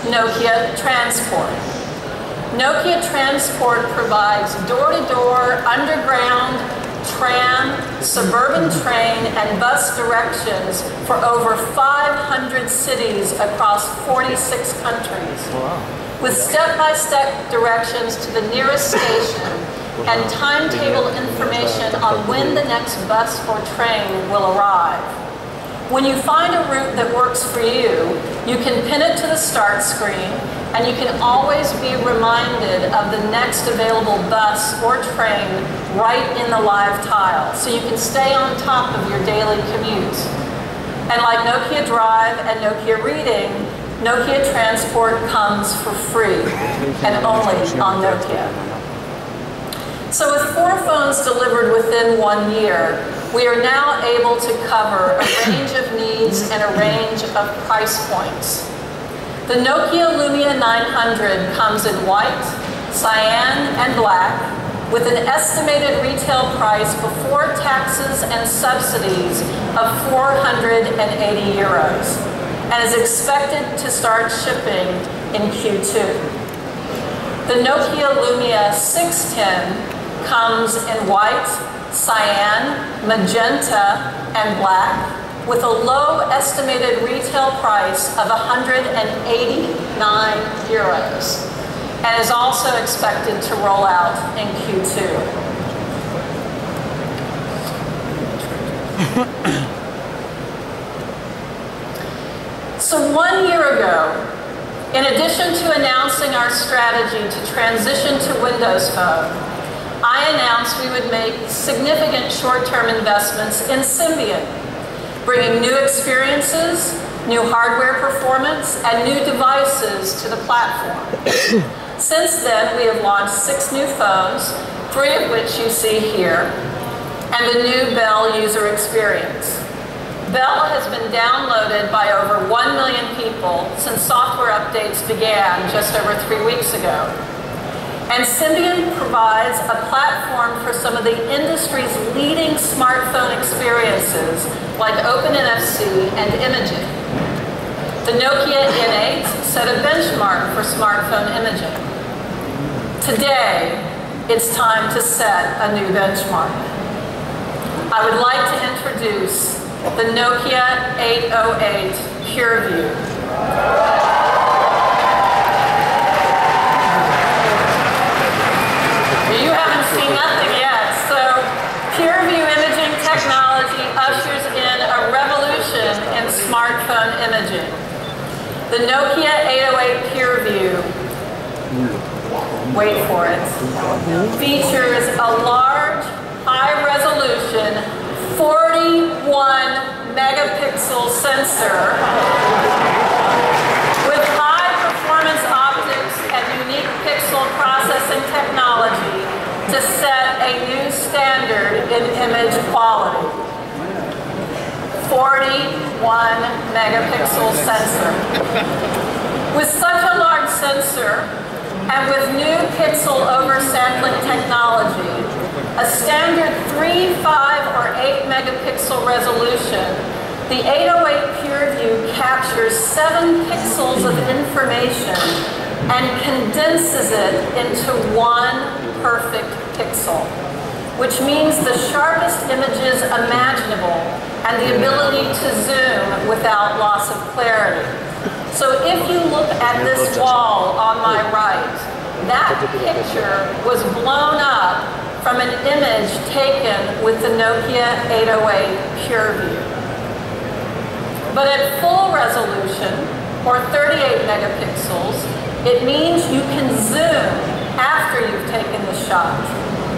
Nokia Transport. Nokia Transport provides door-to-door, underground, tram, suburban train, and bus directions for over 500 cities across 46 countries. Wow. With step-by-step directions to the nearest station and timetable information on when the next bus or train will arrive. When you find a route that works for you, you can pin it to the start screen, and you can always be reminded of the next available bus or train right in the live tile, so you can stay on top of your daily commute. And like Nokia Drive and Nokia Reading, Nokia Transport comes for free, and only on Nokia. So with 4 phones delivered within 1 year, we are now able to cover a range of needs and a range of price points. The Nokia Lumia 900 comes in white, cyan, and black, with an estimated retail price before taxes and subsidies of 480 euros, and is expected to start shipping in Q2. The Nokia Lumia 610 comes in white, cyan, magenta, and black, with a low estimated retail price of 189 euros, and is also expected to roll out in Q2. So 1 year ago, in addition to announcing our strategy to transition to Windows Phone, I announced we would make significant short-term investments in Symbian, bringing new experiences, new hardware performance, and new devices to the platform. Since then, we have launched 6 new phones, 3 of which you see here, and the new Bell user experience. Bell has been downloaded by over 1 million people since software updates began just over 3 weeks ago. And Symbian provides a platform for some of the industry's leading smartphone experiences, like OpenNFC and imaging. The Nokia N8 set a benchmark for smartphone imaging. Today, it's time to set a new benchmark. I would like to introduce the Nokia 808 Pureview. You haven't seen nothing yet. So Pureview imaging technology ushers in a revolution in smartphone imaging. The Nokia 808 Pureview, wait for it, features a large, high-resolution, 41-megapixel sensor with high-performance optics and unique pixel processing technology to set a new standard in image quality. 41-megapixel sensor. With such a large sensor, and with new pixel oversampling technology, a standard 3, 5, or 8 megapixel resolution, the 808 Pureview captures 7 pixels of information and condenses it into 1 perfect pixel, which means the sharpest images imaginable and the ability to zoom without loss of clarity. So if you look at this wall on my right, that picture was blown up from an image taken with the Nokia 808 Pureview. But at full resolution, or 38 megapixels, it means you can zoom after you've taken the shot,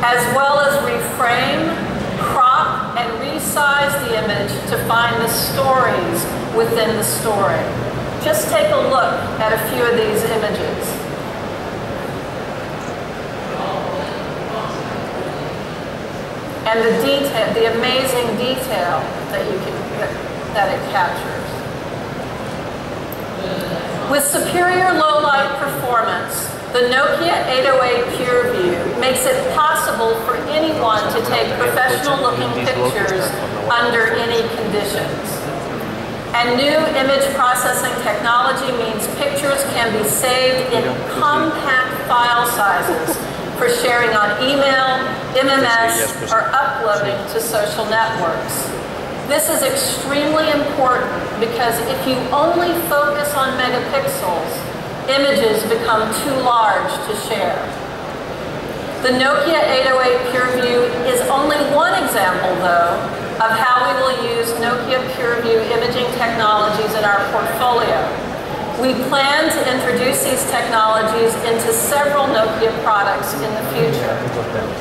as well as reframe, crop, and resize the image to find the stories within the story. Just take a look at a few of these images. And the detail, the amazing detail that it captures. With superior low-light performance, the Nokia 808 Pureview makes it possible for anyone to take professional-looking pictures under any conditions. And new image processing technology means pictures can be saved in compact file sizes for sharing on email, MMS, or uploading to social networks. This is extremely important because if you only focus on megapixels, images become too large to share. The Nokia 808 Pureview is only one example, though, of how we will use Nokia Pureview imaging technologies in our portfolio. We plan to introduce these technologies into several Nokia products in the future.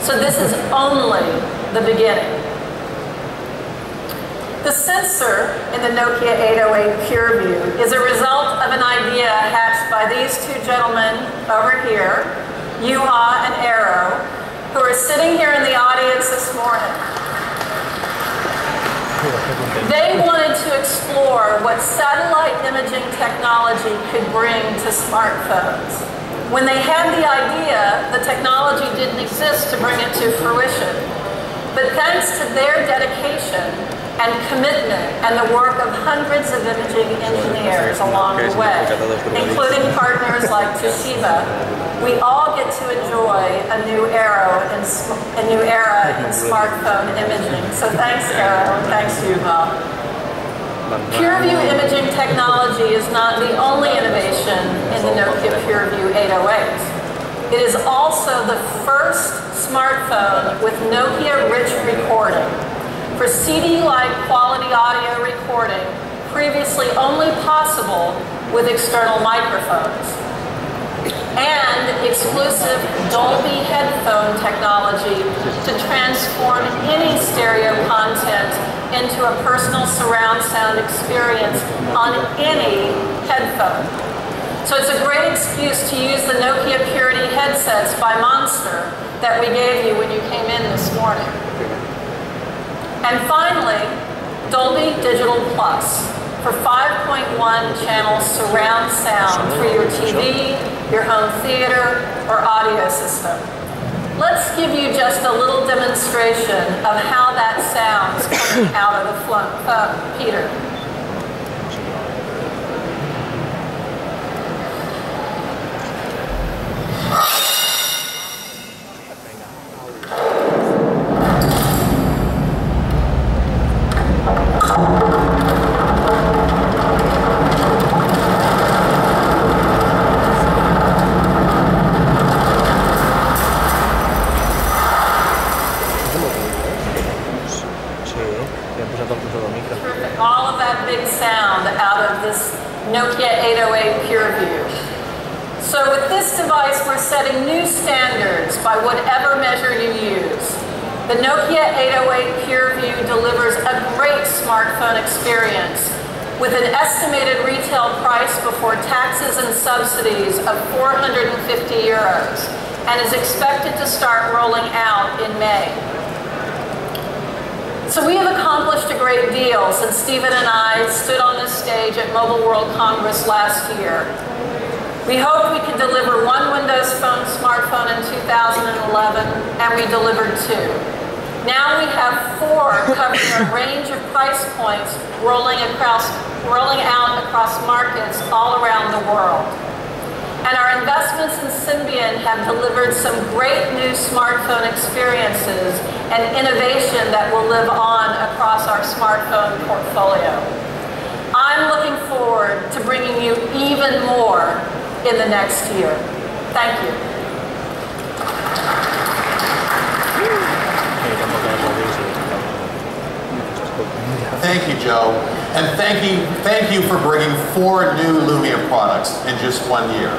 So this is only the beginning. The sensor in the Nokia 808 Pureview is a result of an idea hatched by these two gentlemen over here, Juha and Eero, who are sitting here in the audience this morning. They wanted to explore what satellite imaging technology could bring to smartphones. When they had the idea, the technology didn't exist to bring it to fruition. But thanks to their dedication and commitment and the work of hundreds of imaging engineers along the way, including partners like Toshiba, we all get to enjoy a new era in smartphone imaging. So thanks, Eero, and thanks, Juha. Pureview imaging technology is not the only innovation in the Nokia Pureview 808. It is also the first smartphone with Nokia rich recording for CD-like quality audio recording, previously only possible with external microphones, and exclusive Dolby headphone technology to transform any stereo content into a personal surround sound experience on any headphone. So it's a great excuse to use the Nokia Purity headsets by Monster that we gave you when you came in this morning. And finally, Dolby Digital Plus for 5.1 channel surround sound for your TV, your home theater, or audio system. Let's give you just a little demonstration of how that sounds coming out of the Peter. All of that big sound out of this Nokia 808 Pureview. So with this device, we're setting new standards by whatever measure you use. The Nokia 808 Pureview delivers a great smartphone experience with an estimated retail price before taxes and subsidies of 450 euros and is expected to start rolling out in May. So we have accomplished a great deal since Stephen and I stood on this stage at Mobile World Congress last year. We hoped we could deliver one Windows Phone smartphone in 2011, and we delivered two. Now we have four covering a range of price points rolling out across markets all around the world. And our investments in Symbian have delivered some great new smartphone experiences and innovation that will live on across our smartphone portfolio. I'm looking forward to bringing you even more in the next year. Thank you. Thank you, Joe. And thank you for bringing 4 new Lumia products in just 1 year.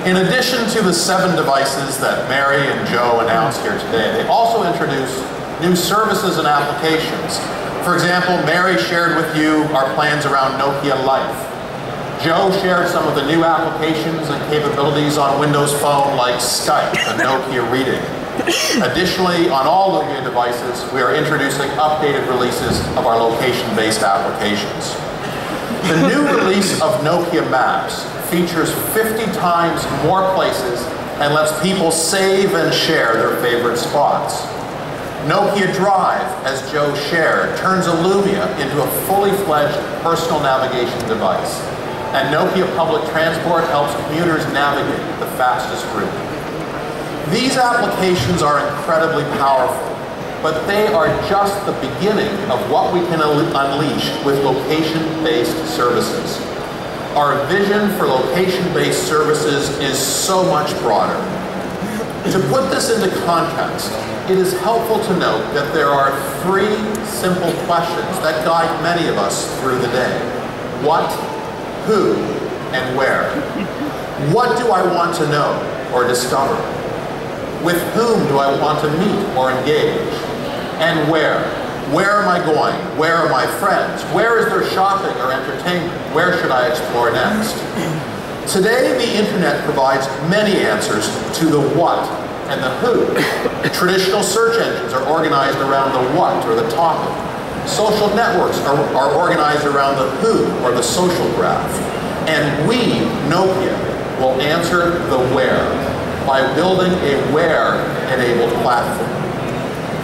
In addition to the 7 devices that Mary and Joe announced here today, they also introduced new services and applications. For example, Mary shared with you our plans around Nokia Life. Joe shared some of the new applications and capabilities on Windows Phone like Skype and Nokia Reading. Additionally, on all Lumia devices, we are introducing updated releases of our location-based applications. The new release of Nokia Maps features 50 times more places and lets people save and share their favorite spots. Nokia Drive, as Joe shared, turns a Lumia into a fully fledged personal navigation device. And Nokia Public Transport helps commuters navigate the fastest route. These applications are incredibly powerful, but they are just the beginning of what we can unleash with location-based services. Our vision for location-based services is so much broader. To put this into context, it is helpful to note that there are 3 simple questions that guide many of us through the day. What, who, and where? What do I want to know or discover? With whom do I want to meet or engage? And where? Where am I going? Where are my friends? Where is there shopping or entertainment? Where should I explore next? Today, the internet provides many answers to the what and the who. Traditional search engines are organized around the what or the topic. Social networks are organized around the who or the social graph. And we, Nokia, will answer the where by building a where-enabled platform.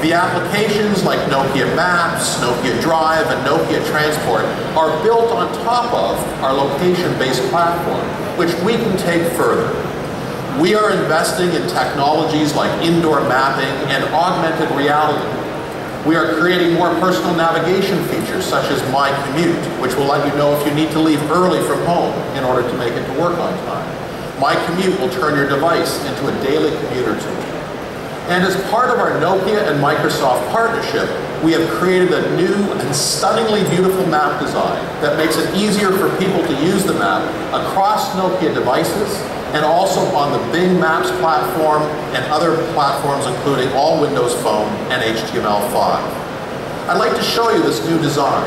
The applications like Nokia Maps, Nokia Drive, and Nokia Transport are built on top of our location-based platform, which we can take further. We are investing in technologies like indoor mapping and augmented reality. We are creating more personal navigation features such as My Commute, which will let you know if you need to leave early from home in order to make it to work on time. My Commute will turn your device into a daily commuter tool. And as part of our Nokia and Microsoft partnership, we have created a new and stunningly beautiful map design that makes it easier for people to use the map across Nokia devices and also on the Bing Maps platform and other platforms including all Windows Phone and HTML5. I'd like to show you this new design.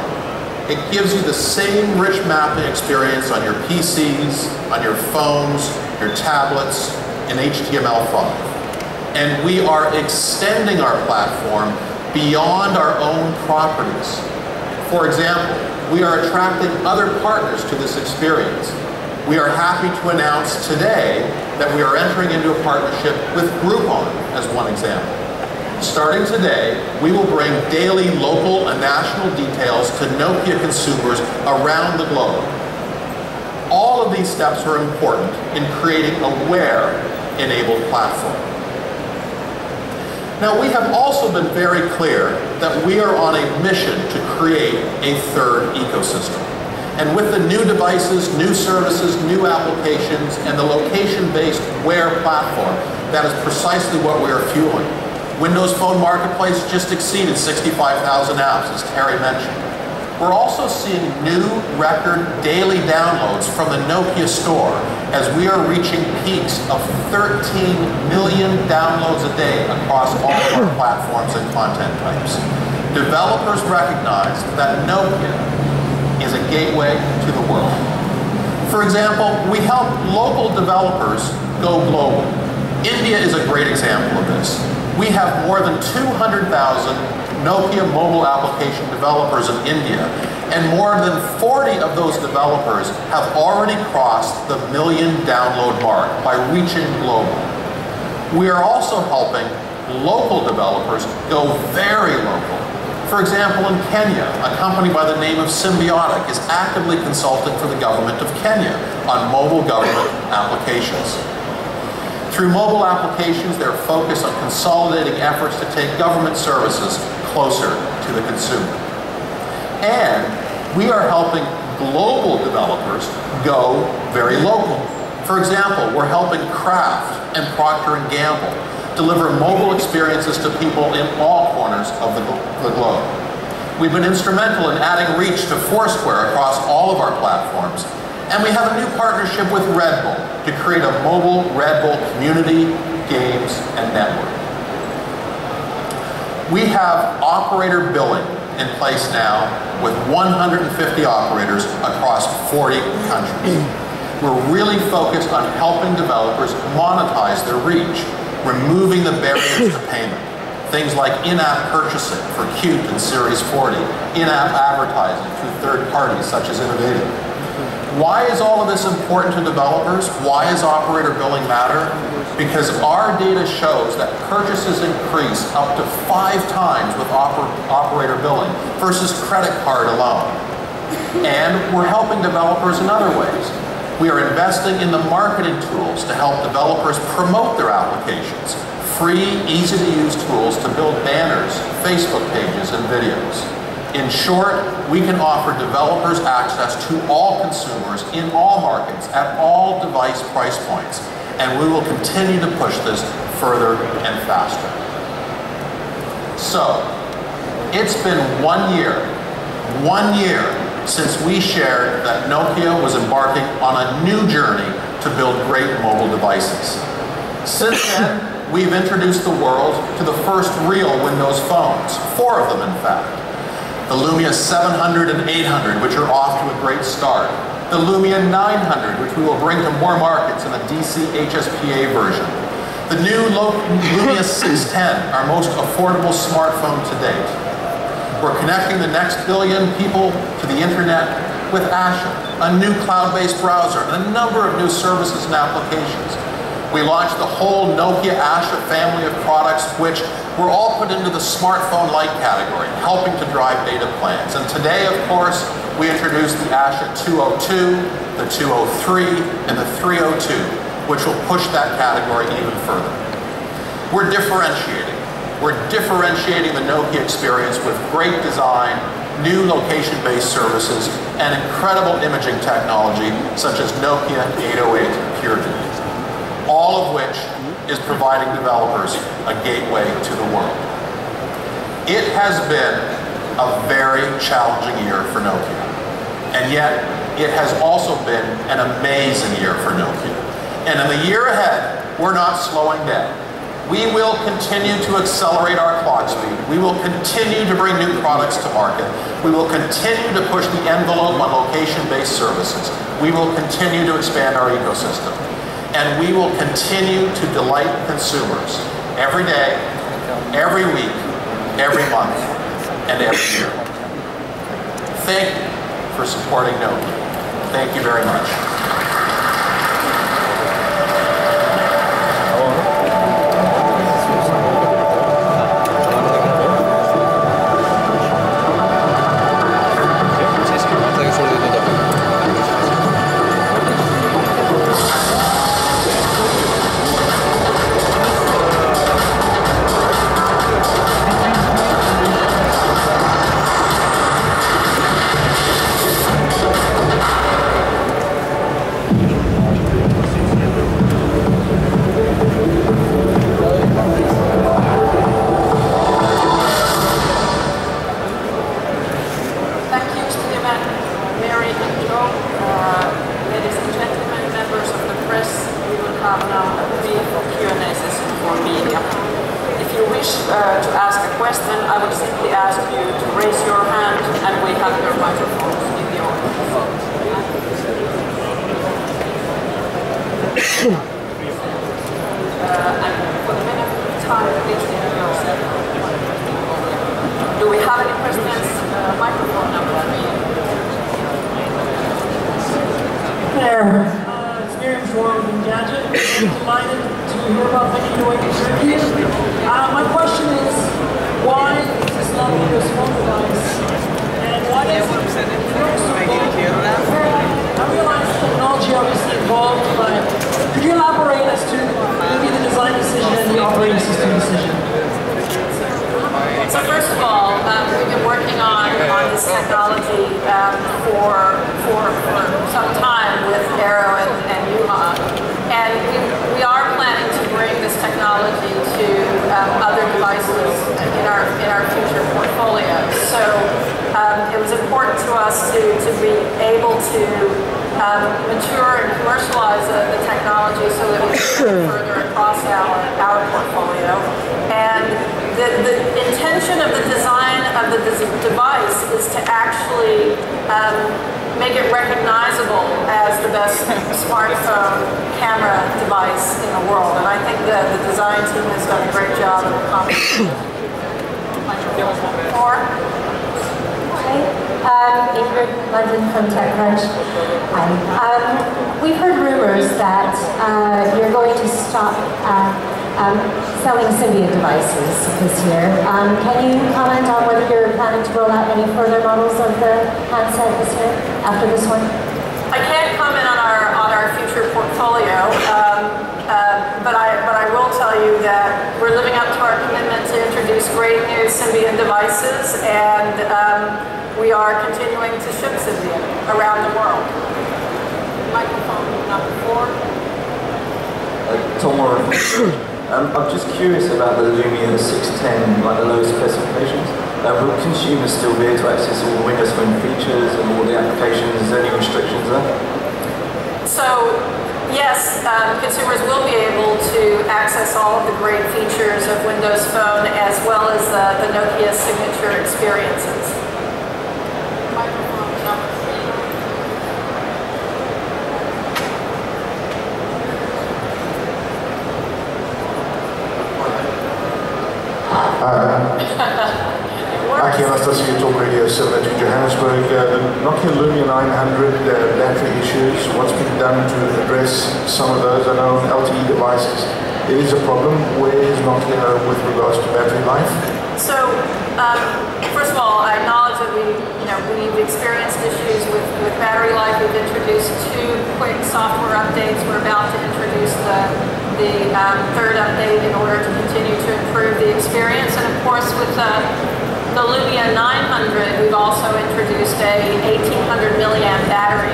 It gives you the same rich mapping experience on your PCs, on your phones, your tablets, in HTML5. And we are extending our platform beyond our own properties. For example, we are attracting other partners to this experience. We are happy to announce today that we are entering into a partnership with Groupon, as one example. Starting today, we will bring daily local and national details to Nokia consumers around the globe. All of these steps are important in creating a where-enabled platform. Now, we have also been very clear that we are on a mission to create a third ecosystem. And with the new devices, new services, new applications, and the location-based Where platform, that is precisely what we are fueling. Windows Phone Marketplace just exceeded 65,000 apps, as Terry mentioned. We're also seeing new record daily downloads from the Nokia Store as we are reaching peaks of 13 million downloads a day across all of our platforms and content types. Developers recognize that Nokia is a gateway to the world. For example, we help local developers go global. India is a great example of this. We have more than 200,000 Nokia mobile application developers in India, and more than 40 of those developers have already crossed the million download mark by reaching global. We are also helping local developers go very local. For example, in Kenya, a company by the name of Symbiotic is actively consulting for the government of Kenya on mobile government applications. Through mobile applications, they're focused on consolidating efforts to take government services closer to the consumer. And we are helping global developers go very local. For example, we're helping Kraft and Procter & Gamble deliver mobile experiences to people in all corners of the globe. We've been instrumental in adding reach to Foursquare across all of our platforms. And we have a new partnership with Red Bull to create a mobile Red Bull community, games, and network. We have operator billing in place now with 150 operators across 40 countries. We're really focused on helping developers monetize their reach, removing the barriers to payment. Things like in-app purchasing for Qt and Series 40, in-app advertising through third parties such as Innovative. Why is all of this important to developers? Why does operator billing matter? Because our data shows that purchases increase up to 5 times with operator billing versus credit card alone. And we're helping developers in other ways. We are investing in the marketing tools to help developers promote their applications. Free, easy-to-use tools to build banners, Facebook pages, and videos. In short, we can offer developers access to all consumers in all markets at all device price points, and we will continue to push this further and faster. So, it's been 1 year since we shared that Nokia was embarking on a new journey to build great mobile devices. Since then, we've introduced the world to the first real Windows phones, 4 of them in fact. The Lumia 700 and 800, which are off to a great start. The Lumia 900, which we will bring to more markets in a DC HSPA version. The new Lumia 610, our most affordable smartphone to date. We're connecting the next billion people to the internet with Asha, a new cloud-based browser, and a number of new services and applications. We launched the whole Nokia Asha family of products, which were all put into the smartphone light category, helping to drive data plans. And today, of course, we introduced the Asha 202, the 203, and the 302, which will push that category even further. We're differentiating. We're differentiating the Nokia experience with great design, new location-based services, and incredible imaging technology such as Nokia 808 Pureview. All of which is providing developers a gateway to the world. It has been a very challenging year for Nokia, and yet it has also been an amazing year for Nokia. And in the year ahead, we're not slowing down. We will continue to accelerate our clock speed. We will continue to bring new products to market. We will continue to push the envelope on location-based services. We will continue to expand our ecosystem. And we will continue to delight consumers every day, every week, every month, and every year. Thank you for supporting Nokia. Thank you very much. To ask a question, I would simply ask you to raise your hand and we have your microphones in the audience. And for the minute of time, please introduce yourself. Do we have any questions? Microphone number 3. There. It's Miriam Schwarm from Gadget. I'm delighted to hear about the 808 Pureview. My question is, why is this not a Windows Phone device? And why does it work so well? I realize technology obviously evolved, but could you elaborate as to maybe the design decision and the operating system decision? So first of all, we've been working on this technology for some time with Aero and Yuma, and we are planning to bring this technology to other devices in our future portfolio. So it was important to us to be able to mature and commercialize the technology so that we can further across our portfolio. And the intention of the design of the device is to actually make it recognizable as the best smartphone camera device in the world. And I think the design team has done a great job of accomplishing it. 4. Okay. Ingrid London from TechCrunch. We've heard rumors that you're going to stop selling Symbian devices this year. Can you comment on whether you're planning to roll out any further models of the handset this year, after this one? I can't comment on our future portfolio, but I will tell you that we're living up to our commitment to introduce great new Symbian devices, and we are continuing to ship Symbian around the world. Microphone number 4. Tom Moore. I'm just curious about the Lumia 610, like the low specifications. Will consumers still be able to access all the Windows Phone features and all the applications? Is there any restrictions there? So, yes, consumers will be able to access all of the great features of Windows Phone as well as the Nokia signature experiences. Microphone number 3. Aki Anastasia, Talk Radio 7 in Johannesburg. The Nokia Lumia 900 battery issues, what's been done to address some of those? I know on LTE devices it is a problem. Where is Nokia with regards to battery life? So, first of all, I acknowledge that we've experienced issues with battery life. We've introduced 2 quick software updates. We're about to introduce the 3rd update in order to continue to improve the experience. And of course, with the Lumia 900, we've also introduced a 1800 milliamp battery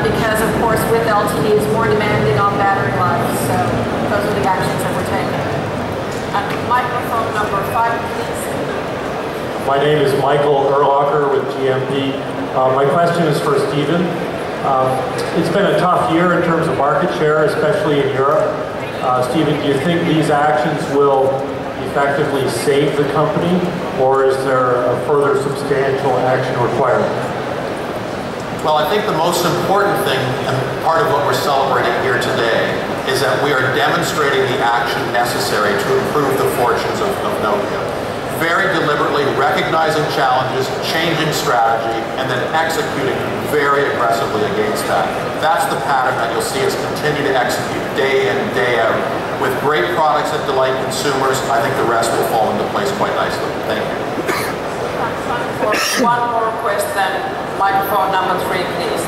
because, of course, with LTE is more demanding on battery life. So those are the actions that we're taking. Microphone number 5, please. My name is Michael Erlacher with GMP. My question is for Stephen. It's been a tough year in terms of market share, especially in Europe. Stephen, do you think these actions will effectively save the company, or is there a further substantial action required? Well, I think the most important thing, and part of what we're celebrating here today, is that we are demonstrating the action necessary to improve the fortunes of Nokia. Very deliberately recognizing challenges, changing strategy, and then executing very aggressively against that. That's the pattern that you'll see us continue to execute day in, day out. With great products that delight consumers, I think the rest will fall into place quite nicely. Thank you. One more question. Microphone number 3, please.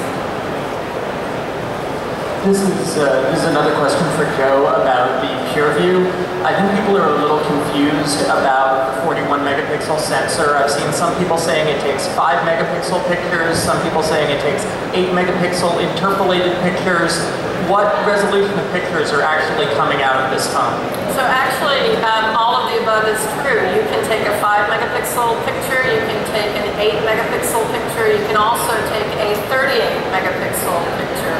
This is another question for Joe about the Pureview. I think people are a little confused about the 41 megapixel sensor. I've seen some people saying it takes 5 megapixel pictures, some people saying it takes 8 megapixel interpolated pictures. What resolution of pictures are actually coming out of this phone? So actually, all of the above is true. You can take a 5 megapixel picture, you can take an 8 megapixel picture, you can also take a 38 megapixel picture.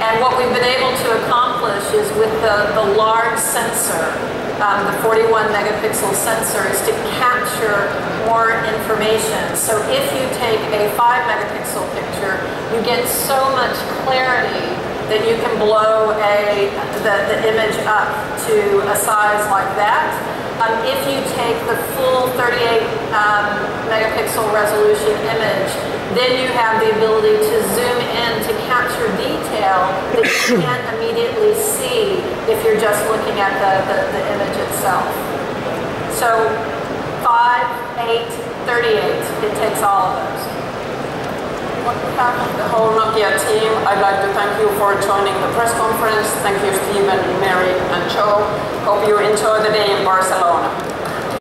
And what we've been able to accomplish is with the large sensor, the 41 megapixel sensor, is to capture more information. So if you take a 5 megapixel picture, you get so much clarity that you can blow the image up to a size like that. If you take the full 38 megapixel resolution image, then you have the ability to zoom in to capture detail that you can't immediately see if you're just looking at the image itself. So 5, 8, 38, it takes all of those. On behalf of the whole Nokia team, I'd like to thank you for joining the press conference. Thank you, Stephen, Mary, and Joe. Hope you enjoy the day in Barcelona.